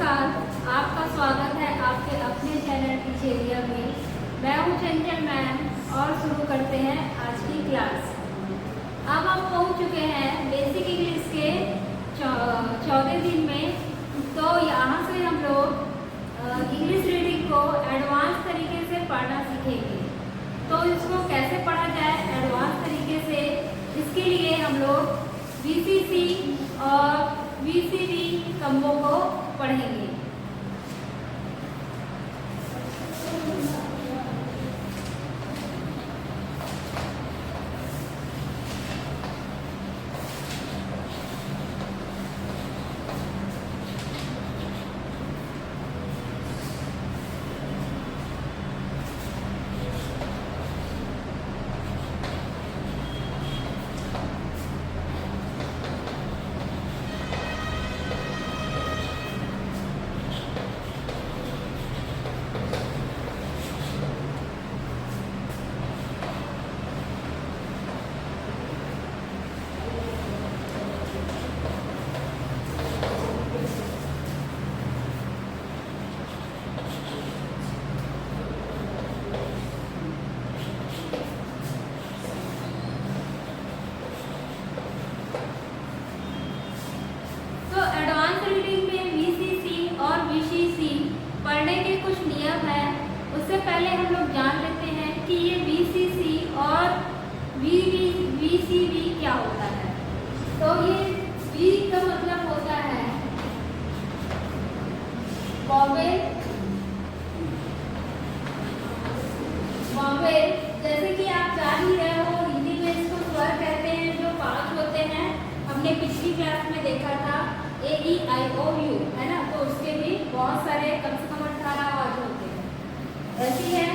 नमस्कार, आपका स्वागत है आपके अपने चैनल टीचेरिया में। मैं हूं चंचल मैम और शुरू करते हैं आज की क्लास। अब हम पहुंच चुके हैं बेसिक इंग्लिश के 14 दिन में। तो यहाँ से हम लोग इंग्लिश रीडिंग को एडवांस तरीके से पढ़ना सीखेंगे। तो इसको कैसे पढ़ा जाए एडवांस तरीके से, इसके लिए हम लोग VCC और VCD कम्बो को पढ़ेंगे। पढ़ने के कुछ नियम है। उससे पहले हम लोग जान लेते हैं कि ये VCC और VCD क्या होता है। तो ये V का मतलब होता है वॉवेल। जैसे कि आप जान ही रहे हो, हिंदी में इसको स्वर कहते हैं, जो 5 होते हैं। हमने पिछली क्लास में देखा था AEIOU, है ना। तो उसके भी बहुत सारे कम से कम 18 आवाज होते हैं। ऐसी है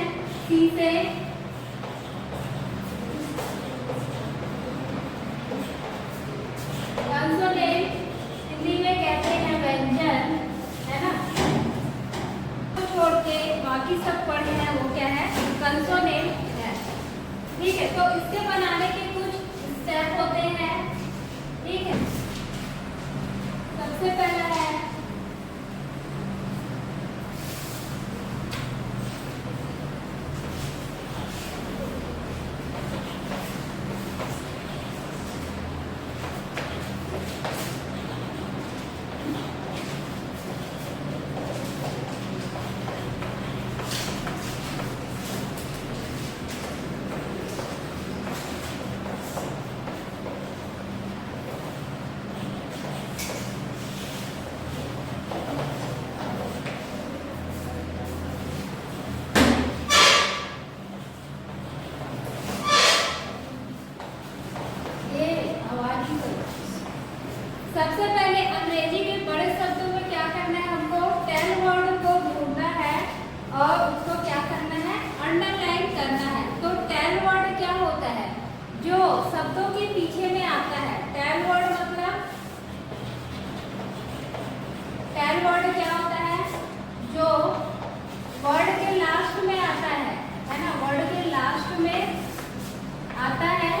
C से कंसोनेंट, हिंदी में कहते हैं व्यंजन, है ना। तो छोड़ के बाकी सब पढ़े हैं वो क्या है, कंसोनेंट है। ठीक है, तो इसके बनाने के कुछ स्टेप होते हैं। ठीक है, सबसे पहला है सबसे पहले अंग्रेजी के बड़े शब्दों में क्या करना है, हमको 10 वर्ड को ढूंढना है और उसको क्या करना है, अंडरलाइन करना है। तो 10 वर्ड क्या होता है, जो शब्दों के पीछे में आता है। 10 वर्ड मतलब 10 वर्ड क्या होता है, जो वर्ड के लास्ट में आता है ना। वर्ड के लास्ट में आता है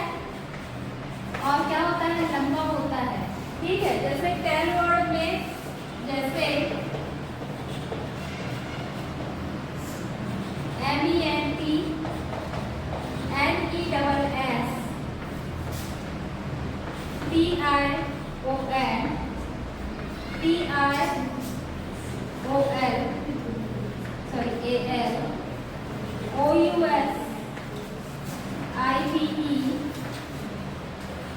और क्या होता है, लंबा होता है। ठीक है, जैसे 10 वर्ड में जैसे MENT, NESS, TION, AL, OUS, IPE,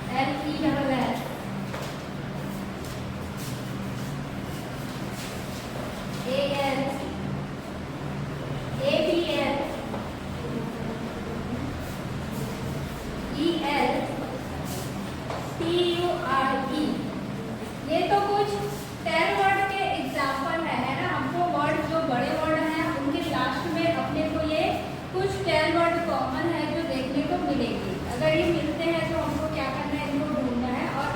LESS, AL, ABL, EL, TURE। ये तो कुछ 10 वर्ड के एग्जाम्पल है ना। हमको वर्ड जो बड़े वर्ड हैं उनके लास्ट में अपने को ये कुछ 10 वर्ड कॉमन है जो देखने को मिलेंगे। अगर ये मिलते हैं तो हमको क्या करना है, इनको ढूंढना है और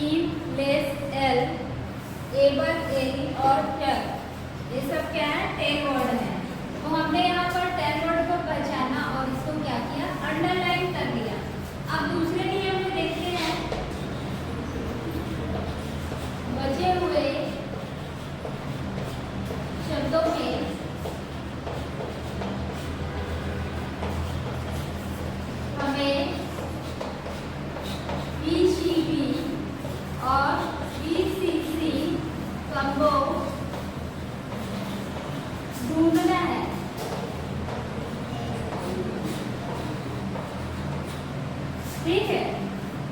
इन, लेस, एल, एबल, एरी और चल, ये सब क्या है? 10 वर्ड है। तो हमने यहाँ पर 10 वर्ड को पहचाना और इसको क्या किया? अंडरलाइन कर दिया। अब दूसरे नियम में देखते हैं, बचे हुए शब्दों में हमें VCV और VCC कॉम्बो ढूंढना है। ठीक है,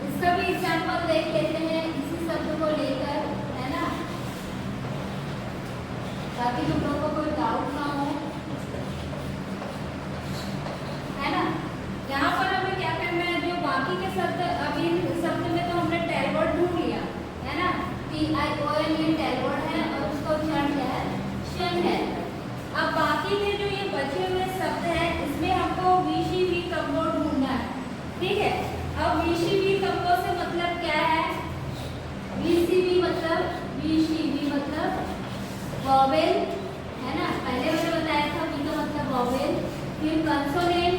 इसका भी एग्जाम्पल देख लेते हैं इसी शब्द को लेकर, है ना, ताकि तुम लोगों को कोई डाउट ना हो, है ना। यहाँ पर हमें क्या करना है? जो बाकी के शब्द, अभी शब्द में तो हमने टेल वर्ड ढूंढ लिया, है ना, TION ये टेल वर्ड है और उसका उच्चारण क्या है? शन है। अब बाकी के जो ये बचे हुए शब्द हैं, इसमें हमको VCV कॉम्बो ढूंढना है। ठीक है, अब VCV कॉम्बो से मतलब क्या है? VCV मतलब वॉवेल, है ना, पहले मैंने बताया था V का मतलब वॉवेल, फिर कंसोनेंट,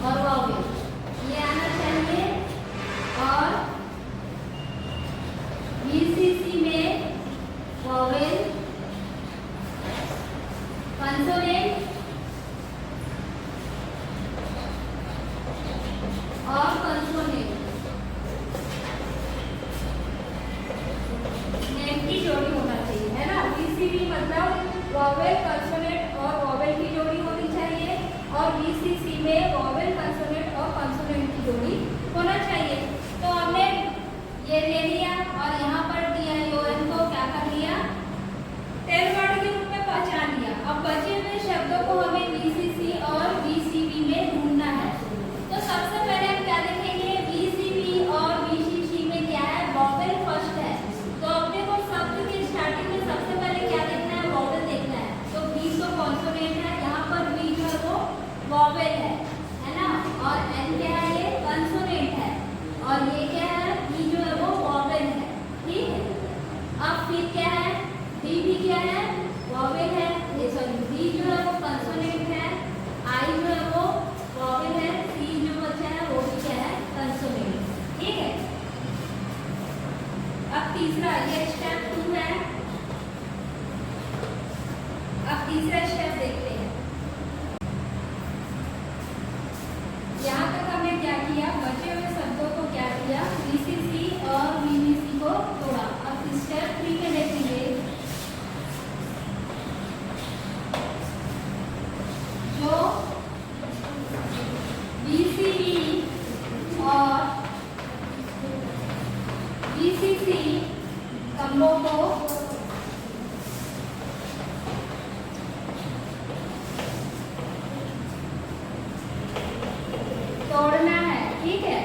और वॉवेल, ये आना चाहिए। और VCC में वॉवेल, कंसोनेंट और कंसोनेंट नेम की जोड़ी होना चाहिए, है ना। VCV मतलब वॉवेल, कंसोनेंट और वॉवेल की जोड़ी होनी चाहिए, और VCC में वॉवेल, कंसोनेंट और कंसोनेंट की जोड़ी होना चाहिए। तो हमने ये ले लिया और यहाँ पर TION को क्या कर लिया? 10 वर्ड के रूप में पहचान लिया। अब बचे हुए शब्दों को हमें VCC और VCV में ढूंढना है। तो सबसे पहले हम क्या देखेंगे? VCV और VCC में क्या है? वॉवेल फर्स्ट है। तो अपने को शब्द के स्टार्टिंग में सबसे पहले क्या देखना है? वॉवेल देखना है। तो V तो कॉन्सोनेंट है, यहाँ पर V जो है वो वॉवेल है ना, और N क्या है? ये कंसोनेंट है, और ये क्या है? V जो है वो वॉवेल है। ठीक है, अब फिर क्या है? V भी क्या है? वॉवेल है, ये सॉरी V जो है वो कंसोनेंट है, I जो है वो वॉवेल है, C जो बचा है वो भी क्या है? कंसोनेंट। ठीक है, अब तीसरा, ये स्टेप 2 है। अब तीसरा स्टेप देखते हैं। यहाँ तक हमने क्या किया? बचे हुए शब्दों को क्या किया? VCC और VVC को तोड़ा। अब स्टेप 3 में देखेंगे, जो VCV और VCC कॉम्बो को तोड़ना है। ठीक है,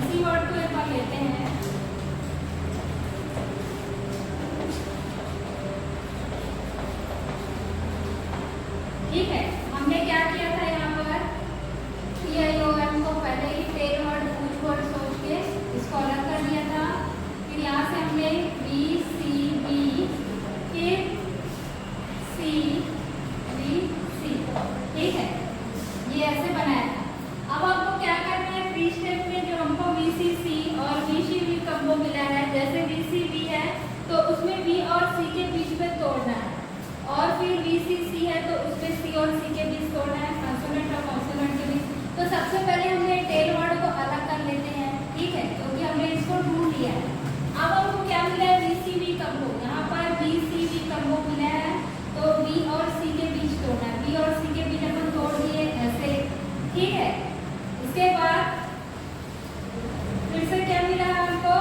इसी वर्ड को एक बार लेते हैं। ठीक है, हमने क्या किया था? यहाँ पर TION को पहले ही 10 वर्ड कुछ वर्ड सोच के इसको अलग कर दिया था। फिर यहाँ से हमने VCV, फिर CVC, ठीक है, ये ऐसे बनाया था। अब आपको क्या करना है? 3 स्टेप में जो हमको VCC और VCV फिर वी सी सी है तो उसमें सी और सी के बीच तोड़ना है, कॉन्सोनेंट और कॉन्सोनेंट के बीच। तो सबसे पहले हमने टेल वर्ड को अलग कर लेते हैं, ठीक है, क्योंकि हमने इसको ढूंढ लिया है। अब हमको क्या मिला है, वी सी वी कम्बो। यहाँ पर वी सी वी कम्बो मिला है, तो बी और सी के बीच तोड़ना है। बी और सी के बीच अपन तोड़ दिए ऐसे, ठीक है। इसके बाद फिर से क्या मिला है हमको,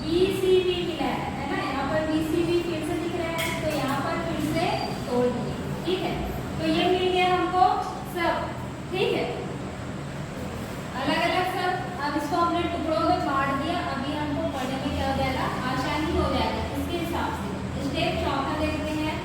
बी सी बी मिला है ना। यहाँ पर बी सी बी फिर से दिख रहा है, तो यहाँ पर फिर से तोड़ दिए, ठीक है। तो ये मिल गया हमको सब, ठीक है, अलग अलग सब। अब इसको हमने टुकड़ों में बांट दिया। अभी हमको पढ़ने में क्या हो जाएगा, आसानी हो जाएगा इसके हिसाब से। स्टेप चौथा देखते हैं।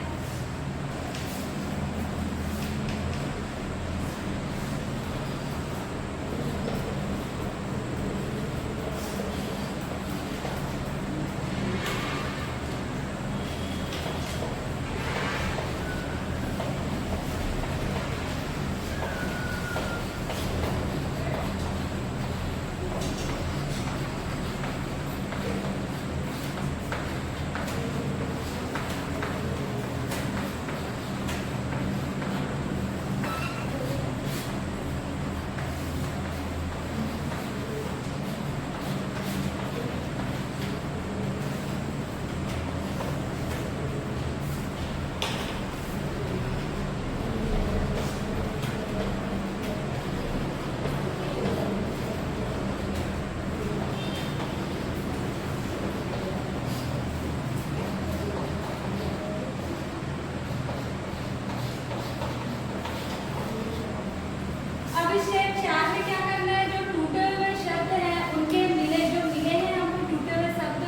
स्टेप 4 में क्या करना है, जो टूटे हुए शब्द हैं उनके मिले हैं हमको टूटे हुए शब्द,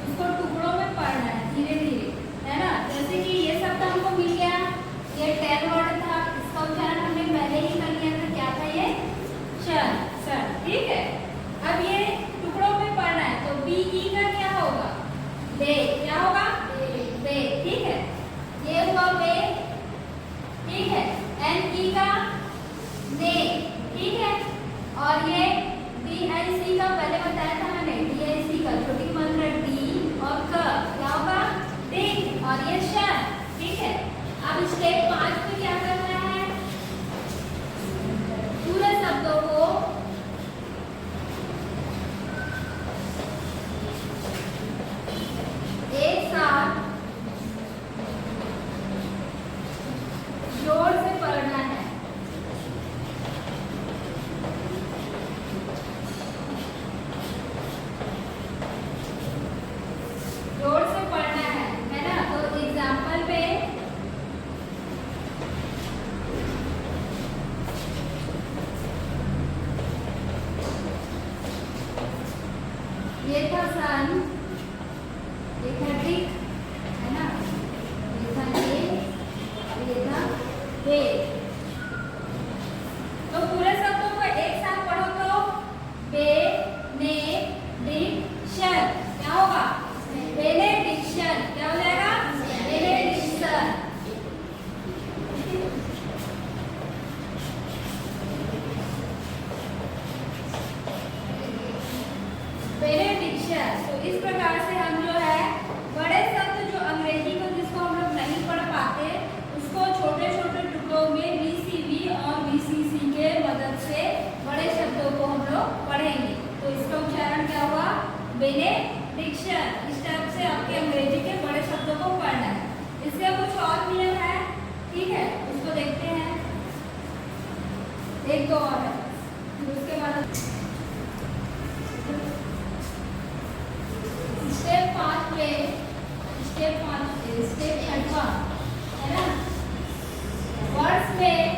उसको टुकड़ों में पढ़ना है धीरे धीरे, है ना। जैसे कि ये शब्द हमको मिल गया, ये टेल वर्ड था, इसका उच्चारण हमने पहले ही कर लिया था, क्या था ये, शन, सन, ठीक है। अब ये टुकड़ों में पढ़ना है, तो बी ई का क्या होगा, बे, क्या होगा, बे, ठीक है। ये हुआ बे, ठीक है। एन ई का ने, ठीक है। और ये डी आई सी का पहले बताया था मैंने, डी आई सी का छोटी मात्रा डी और क, क्या होगा, डिग, और ये श, ठीक है। अब स्टेप 5 में क्या करना है, पूरे शब्दों को एक साथ जोर से पढ़ना है। जोर से पढ़ना है ना। तो एग्जाम्पल पे ये था सन, ये था डिक, है ना, ये था ये, और ये था बे। तो पूरे शब्दों को एक साथ पढ़ो तो बे, ने, डिक, शन, क्या होगा, बेनेडिक्शन, क्या हो जाएगा, बेनेडिक्शन। बेनेडिक्शन। तो इस प्रकार से हम जो है बड़े शब्द जो अंग्रेजी को जिसको हम लोग नहीं पढ़ पाते, उसको छोटे छोटे टुकड़ों में वीसीबी और वीसीसी के मदद से बड़े शब्दों को हम लोग पढ़ेंगे। तो इसका उच्चारण क्या हुआ, बेनेडिक्शन। इस टाइप से आपके अंग्रेजी के बड़े शब्दों को पढ़ना है। इसका कुछ और नियम है, ठीक है, उसको देखते हैं, एक दो और है, फिर उसके बाद स्टेप 5 में, स्टेप 6वां है ना, वर्ड्स में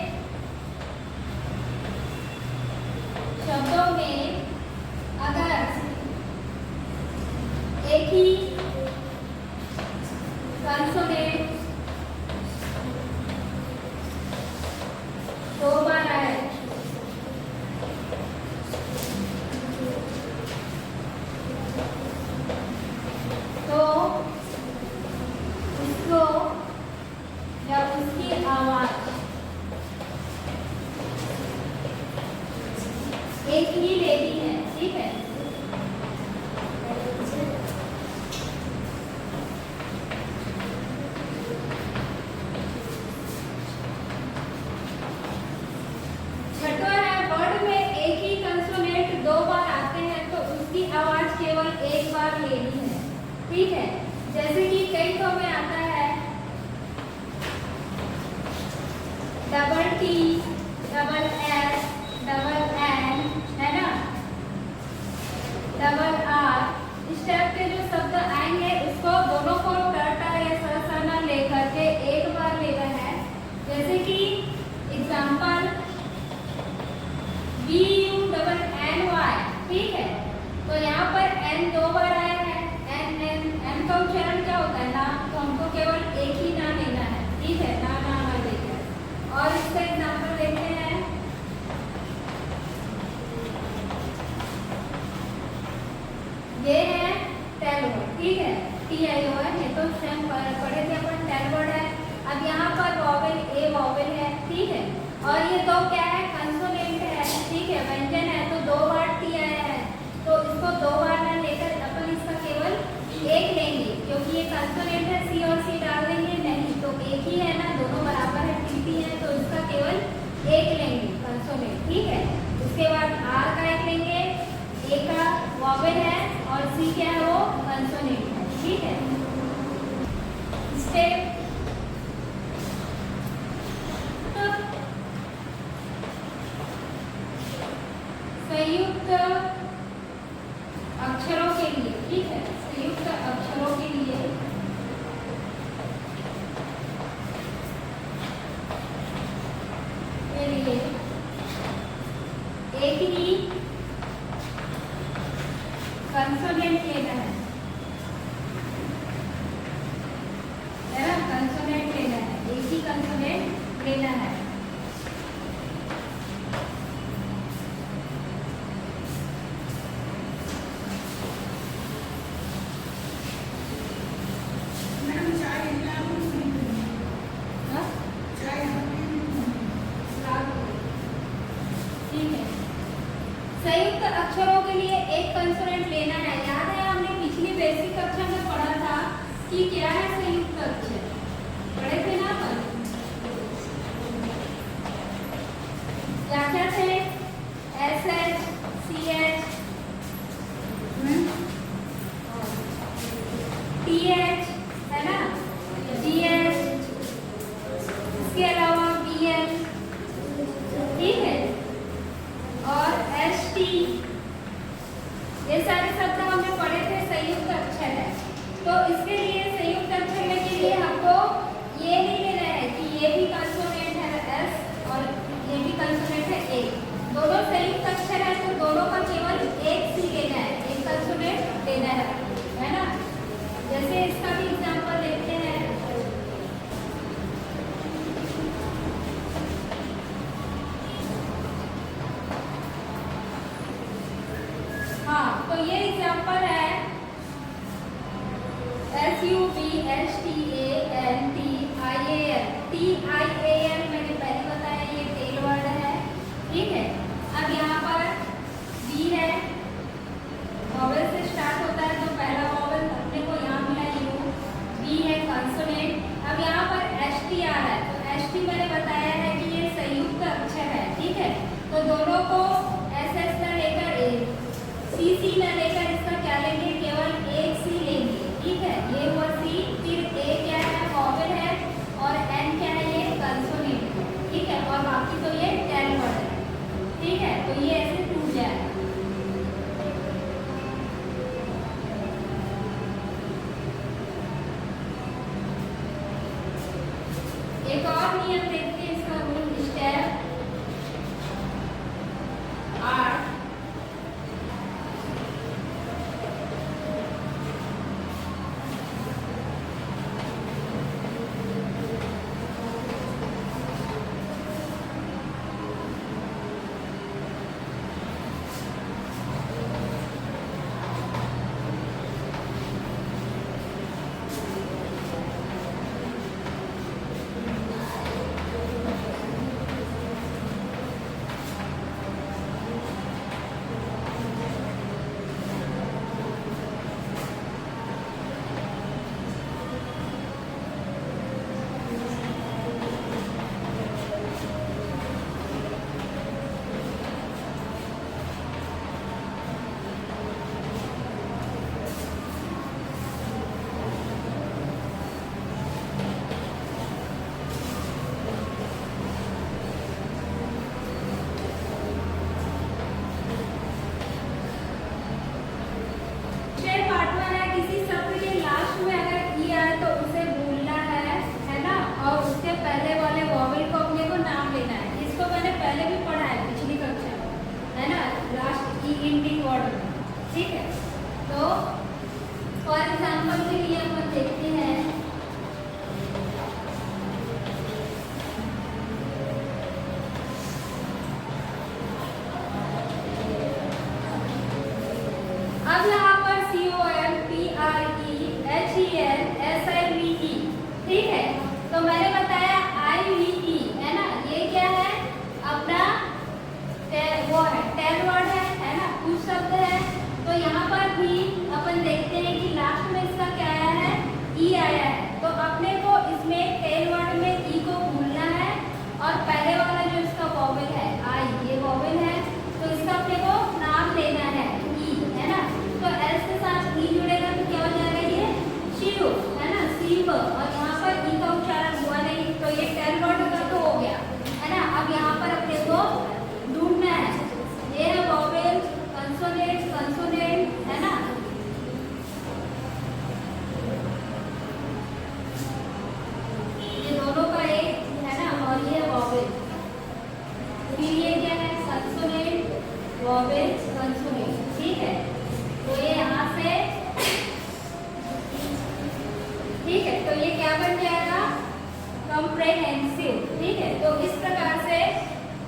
ठीक है, जैसे कि कई तो में आता है double T, double S, double N, है ना, डबल आर। इस टाइप के जो शब्द आएंगे उसको दोनों को टर्टा या सरसना लेकर के एक बार लेना है। जैसे कि एग्जाम्पल VUNNY, ठीक है, तो यहाँ पर N 2 बार आया है। N का उच्चारण क्या होता है? ना, तो हमको केवल एक ही ना लेना है, ठीक है, ना ना ना लेकर। और इसका एग्जाम्पल देखते हैं, ये है टेलवर्ड, ठीक है, TIO है, ये तो स्वयं पढ़े थे अपन, टेलवर्ड है। अब यहाँ पर वॉवेल ए वॉवेल है, ठीक है, और ये दो क्या है? कंसोनेंट है, ठीक है, व्यंजन है, तो 2 बार टी आया है, तो इसको 2 बार ना लेकर अपन इसका केवल एक लेंगे, क्योंकि ये कंसोनेंट है, सी और सी डाल देंगे नहीं, तो एक ही है ना, दोनों बराबर है, टी है, तो इसका केवल एक लेंगे कंसोनेंट, ठीक है। उसके बाद आर का एक लेंगे, ए का वॉवेल है और सी क्या है? वो कंसोनेंट है, ठीक है। स्टेप संयुक्त अक्षरों के लिए, ठीक है, संयुक्त अक्षरों के लिए एक ही कंसोनेंट लेना है ना, कंसोनेंट लेना है, एक ही कंसोनेंट लेना है। संयुक्त अक्षरों के लिए एक कंसोनेंट लेना है। याद है हमने पिछली बेसिक कक्षा में पढ़ा था कि क्या है संयुक्त अक्षर, पढ़े थे ना अपन? क्या क्या थे? SH, CH, TH, है ना, GH, इसके अलावा BL, ठीक है, और ST, ये सारे शब्द हमने पढ़े थे, संयुक्त अक्षर है। तो इसके लिए संयुक्त अक्षर लेने के लिए हमको ये नहीं लेना है कि ये भी कंसोनेंट है S और ये भी कंसोनेंट है A, दोनों संयुक्त अक्षर है, तो दोनों का केवल एक सी लेना है, एक कंसोनेंट लेना है ना। जैसे इसका भी एग्जांपल देखते हैं, हाँ, तो ये एग्जांपल है TIAL, मैंने पहले बताया ये टेल वर्ड है, ठीक है। अब यहाँ पर B है, वॉवेल से स्टार्ट होता है, तो पहला वॉवेल अपने को यहाँ मिला U, B है कंसोनेंट। अब यहाँ पर ST आ रहा है, तो ST मैंने बताया है कि ये संयुक्त अक्षर है, ठीक है, तो दोनों को SS ना लेकर CC ना लेकर इसका क्या लेंगे? केवल एक सी लेंगे, ठीक है, ये हुआ C, फिर A क्या है? वॉवेल है, और N क्या है? ये कंसोनेंट है, ठीक है, और बाकी तो ये टेल वर्ड है, ठीक है, तो ये ऐसे टूट जाएगा। एक और नियम देखते हैं इसका, रूल स्टेप 8, इंडिंग वर्ड में, ठीक है। तो फॉर एग्जाम्पल के लिए अपन देखते हैं अब यहाँ पर COMPREHELSIVE, ठीक है। तो मैंने बताया IVE है ना, ये क्या है अपना वो है टेल वर्ड है ना, कुछ शब्द है। तो यहाँ पर भी अपन देखते हैं कि लास्ट में इसका क्या आया है, ई आया है। तो अपने को इसमें टेल वर्ड में ई को भूलना है और पहले वाला जो इसका वॉवेल है आई, ये वॉवेल है, तो इसका अपने को नाम लेना है ई, है ना। तो एस के साथ ई जुड़ेगा तो क्या हो जाएगा, ये शिव है ना, शिव। और यहाँ पर ई का उच्चारण हुआ नहीं, तो ये टेल वर्ड का तो हो गया है ना। अब यहाँ पर अपने को ढूंढना है, ये है वॉवेल, कंसोनेंट, कंसोनेंट है ना। ये दोनों का एक है ना, और ये वॉवेल। फिर ये क्या है, कंसोनेंट, वॉवेल, कंसोनेंट, ठीक है। तो ये यहाँ से ठीक है, तो ये क्या बन जाएगा, कॉम्प्रेहेंसिव, ठीक है। तो इस प्रकार से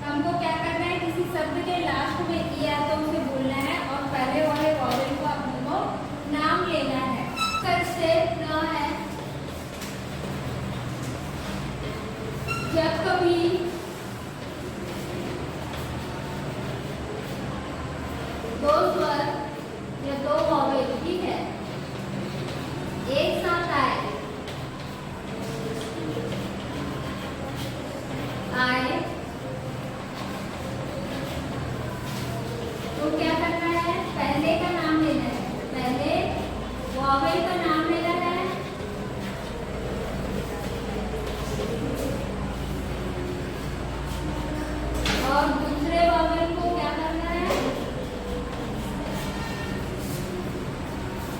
हमको क्या करना है, किसी शब्द के लास्ट में ई आया तो उसे बोलना है और पहले वाले वॉवेल को अपने को नाम लेना है। स्टेप न है, जब कभी दो स्वर या दो वॉवेल, ठीक है, एक साथ आए तो क्या करना है, पहले का नाम लेना है, पहले वॉवेल का नाम लेना है और दूसरे वॉवेल को क्या करना है,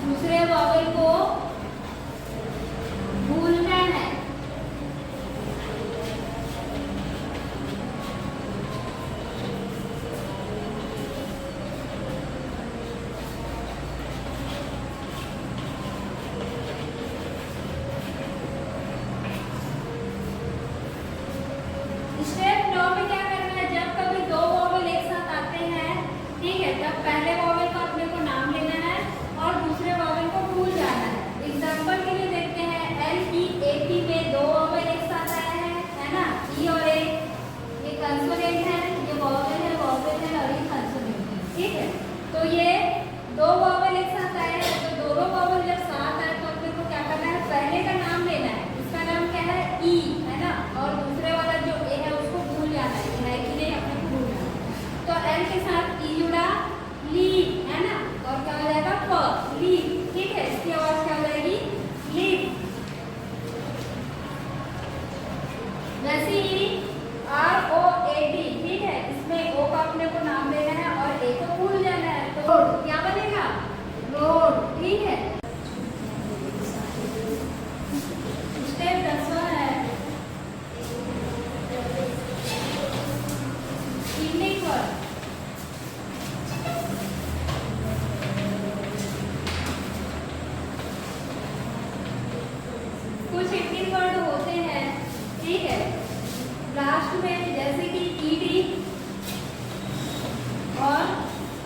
दूसरे वॉवेल को भूलना है। स्टेप 9 में क्या करना है, जब कभी दो वॉवेल एक साथ आते हैं, ठीक है, तब पहले वॉवेल का अपने को नाम लेना है और दूसरे वॉवेल को भूल जाना है। एग्जांपल के लिए देखते हैं, LEAP में दो वॉवेल एक साथ आए हैं, है ना, ई और ए, ये कंसोनेंट है, ये वॉवेल है और ये कंसोनेंट है, ठीक है। तो ये दो वॉवेल एक साथ आए हैं, तो दोनों वॉवेल जब साथ आए तो अपने को क्या करना है, पहले का नाम लेना है, इसका नाम क्या है, ई, है ना, और दूसरे वाला जो ए है उसको भूल जाना है कि नहीं, अपने को भूल जाना है। तो एल के साथ ई जुड़ा, ली, है ना, और क्या हो जाएगा, प, ली, ठीक है। इसकी आवाज क्या हो जाएगी, ली। वैसे ही ROAD, ठीक है, इसमें ओ का अपने को नाम लेना है और ए को भूल जाना है, तो क्या बनेगा, रोड, ठीक है। स्टेप 10वां है इंडिंग वर्ड। कुछ इंडिंग वर्ड होते हैं, ठीक है, लास्ट में, जैसे कि ईडी और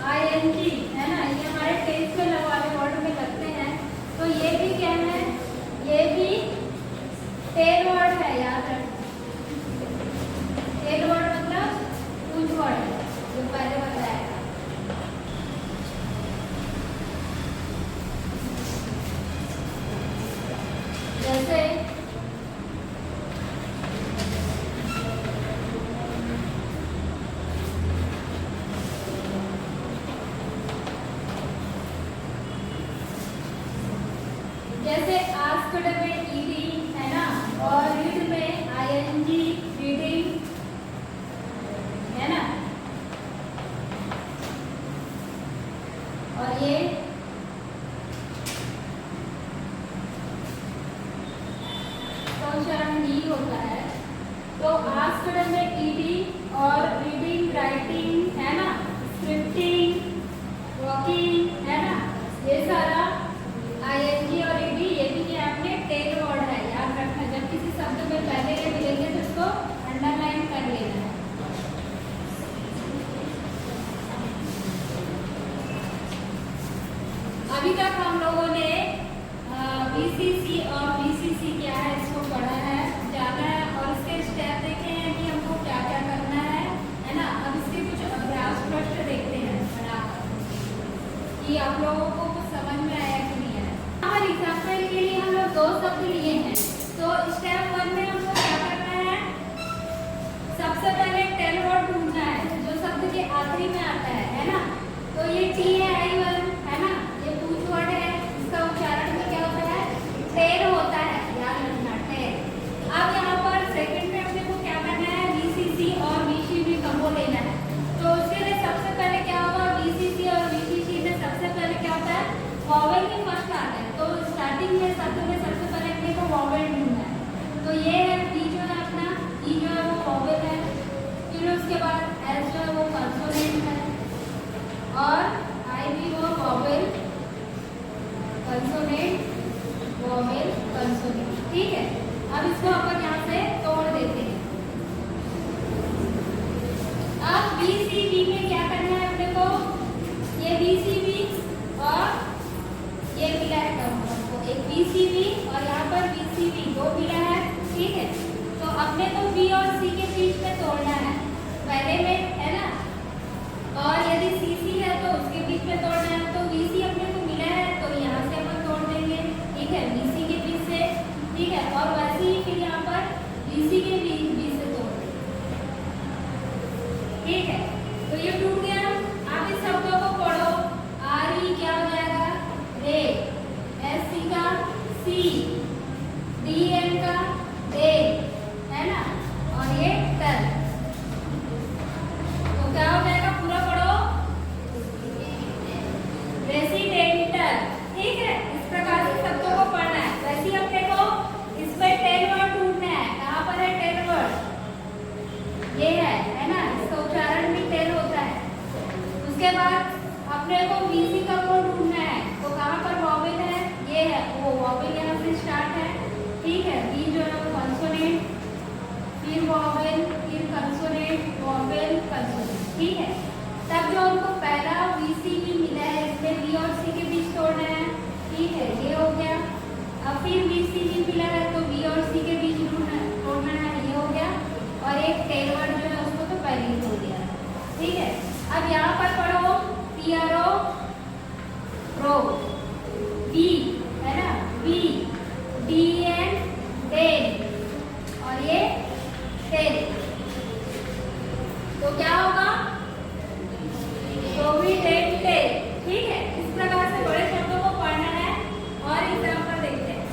ING, है ना, ये हमारे टेस्ट में वाले वर्ड में लगते हैं। तो ये भी क्या है, ये भी टेल वर्ड है, याद रखना। टेल वर्ड मतलब कुछ वर्ड है जो पहले बताया था। जैसे जैसे आस्क्ड में ईडी, है ना, और रीड में ING, रीडिंग, है ना, और ये उच्चारण ही होता है। तो आस्क्ड में ईडी और रीडिंग, राइटिंग, है ना, स्क्रिप्टिंग, अभी तक हम लोगों ने बीसीसी और बीसीसी क्या है इसको पढ़ा है, जाना है और इसके स्टेप देखे हैं कि हमको क्या क्या करना है ना। अब इसके कुछ अभ्यास प्रश्न देखते हैं बनाकर कि आप लोगों को कुछ समझ में आया कि नहीं आया। हमारे एग्जाम्पल के लिए हम लोग 2 शब्द लिए हैं। तो स्टेप 1 में हमको क्या करना है, सबसे पहले टेल वर्ड ढूंढना है जो शब्द के आखिरी में आता है ना। तो ये टी है I1 है ना, ये पूछ वर्ड है, इसका उच्चारण में क्या होता है, टेल होता है, याद रखना टेल। अब यहाँ पर सेकंड में अपने को क्या करना है, बीसीसी और बीसीबी कम्बो लेना है। तो उसके लिए सबसे पहले क्या होगा, बीसीसी और बीसीसी में सबसे पहले क्या होता है, वॉवेल ही फर्स्ट आता है। तो स्टार्टिंग में शब्द में सबसे पहले अपने को वॉवेल ढूंढना है। तो ये है बी जो है अपना, ई जो है वो वॉवेल है, फिर उसके बाद एस जो है वो कंसोनेंट है और आई भी वो वॉवेल कंसोनेंट, वॉवेल कंसोनेंट, ठीक है। अब इसको अपन यहाँ से तोड़ देते हैं। अब बीसीबी में क्या करना है अपने को, ये बीसीबी और ये मिला है हमको, एक बीसीबी और यहाँ पर बीसीबी 2 मिला है, ठीक है। तो अपने को बी और सी के बीच में तोड़ना है पहले में, है ना। और यदि सीसी है तो उसके बीच में तोड़ना है। तो बीसी अपने को मिला है तो यहाँ से अपन तोड़ देंगे, ठीक है, बीसी के बीच से, ठीक है। और वैसे ही फिर यहाँ पर बीसी के बीच से तोड़ देंगे, ठीक है। तो ये टूट गया। आप इस शब्दों को पढ़ो, आर ई क्या हो जाएगा, रे, एस सी का सी, डी एन का डे, है ना, और ये टर। तो क्या हो जाएगा, पूरा पढ़ो, रेसिडेंटल, ठीक है। इस प्रकार से शब्दों को पढ़ना है। वैसे ही अपने को इसमें टेल वर्ड ढूंढना है। कहाँ पर है टेल वर्ड, ये है ना, इसका उच्चारण भी टेल होता है। उसके बाद अपने को बीसी का कोड ढूंढना है। तो कहाँ पर वॉवेल है, ये है, वो वॉवेल यहाँ से स्टार्ट है, ठीक है। बी जो है वो कंसोनेंट, फिर वॉवेल, फिर कंसोनेंट, वॉवेल कंसोनेंट, ठीक है। तब जो हमको पहला बीसीबी मिला है, इसमें बी और सी के बीच तोड़ना है, ठीक है, ये हो गया। अब फिर बीसीबी मिला है तो बी और सी के बीच तोड़ना है, ये हो गया। और एक टेल वर्ड जो है उसको तो पहले ही तोड़ दिया, ठीक है। अब यहाँ पर पढ़ो, PRO रो, बी है ना, बी, DN डेन, और ये टेल। तो क्या होगा, प्रोविडेंटल, ठीक है। इस प्रकार से बड़े शब्दों को पढ़ना है। और एग्जाम्पल देखते हैं।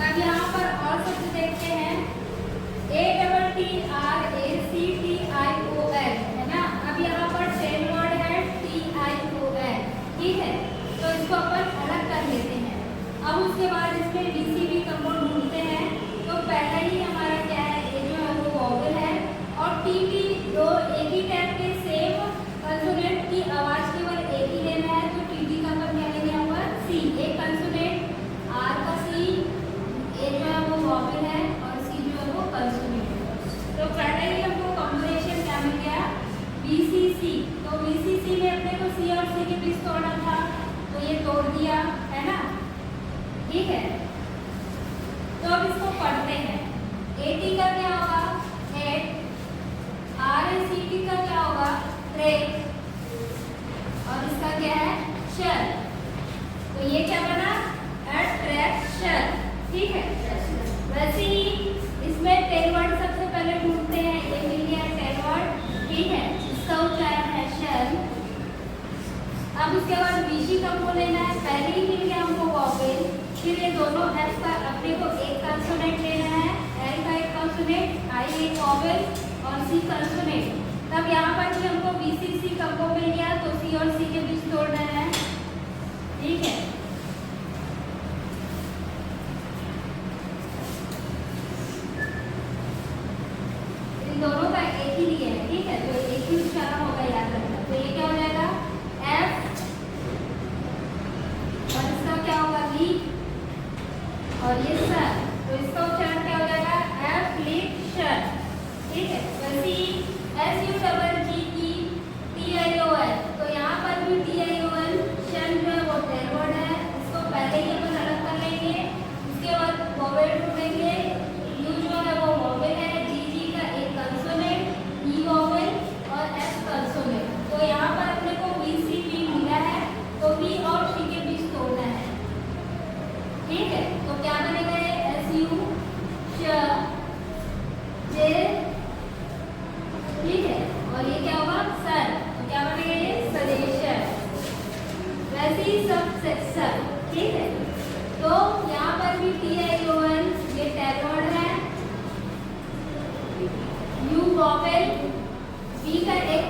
अब यहाँ पर और शब्द देखते हैं, ATTRACTION, है ना। अब यहाँ पर टेल वर्ड है TION, ठीक है। तो इसको अपन अलग कर लेते हैं। अब उसके बाद इसमें बीसीबी कंपाउंड ढूंढते हैं। तो पहला ही हमारा क्या है, ये जो है वो वॉवेल है और टीटी, दो एक ही टाइप के सेम कंसोनेंट की आवाज केवल एक ही लेना है। तो टीटी का मतलब क्या लेंगे यहाँ पर, सी, एक कंसोनेंट, आर का सी, ए जो है वो वॉवेल है और सी जो है वो कंसोनेंट है। तो पहले ही हमको कॉम्बिनेशन क्या मिल गया, बीसीसी। तो बीसीसी में अपने को सी और सी के बीच तोड़ना था, तो ये तोड़ दिया, है ना, ठीक है। तो अब इसको पढ़ते हैं। एटी का क्या होगा, एट, RACT का क्या होगा, ट्रेक, और इसका क्या है, शर। तो ये क्या बना, अट्रैक्शन, ठीक है। वैसे ही इसमें टेल वर्ड सबसे पहले ढूंढते हैं। ये मिल गया टेल वर्ड, ठीक है, इसका उच्चारण है शर। अब उसके बाद बीसी का को लेना है, पहले ही मिल गया हमको वॉवेल। फिर ये दोनों एफ का अपने को एक कंसोनेंट लेना है, एल का एक कंसोनेंट, आई एक वॉवेल और सी कंसोनेंट। तब यहाँ पर भी हमको बीसीसी कम्बो मिल गया, तो सी और सी के बीच तोड़ना है, ठीक है। इन दोनों का एक ही लिया है, ठीक है, तो एक ही उच्चारण होगा, याद रखना। तो ये क्या हो जाएगा, एफ, और इसका क्या होगा, बी, और ये सर। तो इसका उच्चारण क्या हो जाएगा, एफ ली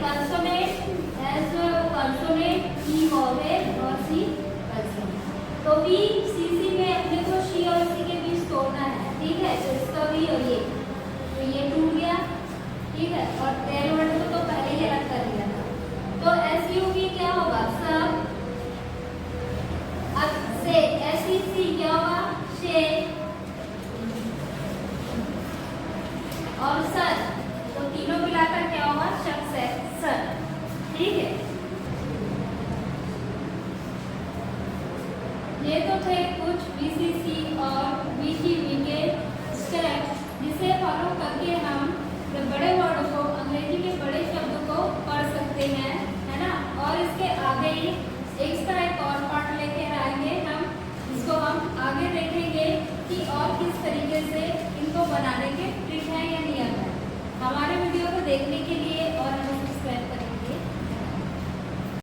कंसोनेंट, एस जो है वो कंसोनेंट, ई वॉवेल और सी कंसोनेंट। तो बी सी सी में अपने को शी और सी के बीच तोड़ना है, ठीक है। तो इसका बी और ये, तो ये टूट गया, ठीक है। और टेल वर्ड को तो पहले ही अलग कर लिया था। तो एस यू बी क्या होगा, सब। अब से एस ई सी क्या होगा, शे। और सर, तो तीनों मिलाकर क्या होगा, शख्स है, सर, ठीक है। ये तो थे कुछ बीसीसी और बीजीबी के स्टेप, जिसे फॉलो करके हम बड़े वर्ड को, अंग्रेजी के बड़े शब्द को पढ़ सकते हैं, है ना। और इसके आगे ही इसका एक और पार्ट लेके आएंगे हम, इसको हम आगे देखेंगे कि और किस तरीके से इनको बनाने के ट्रिक है या नियम है। हमारे वीडियो को देखने के लिए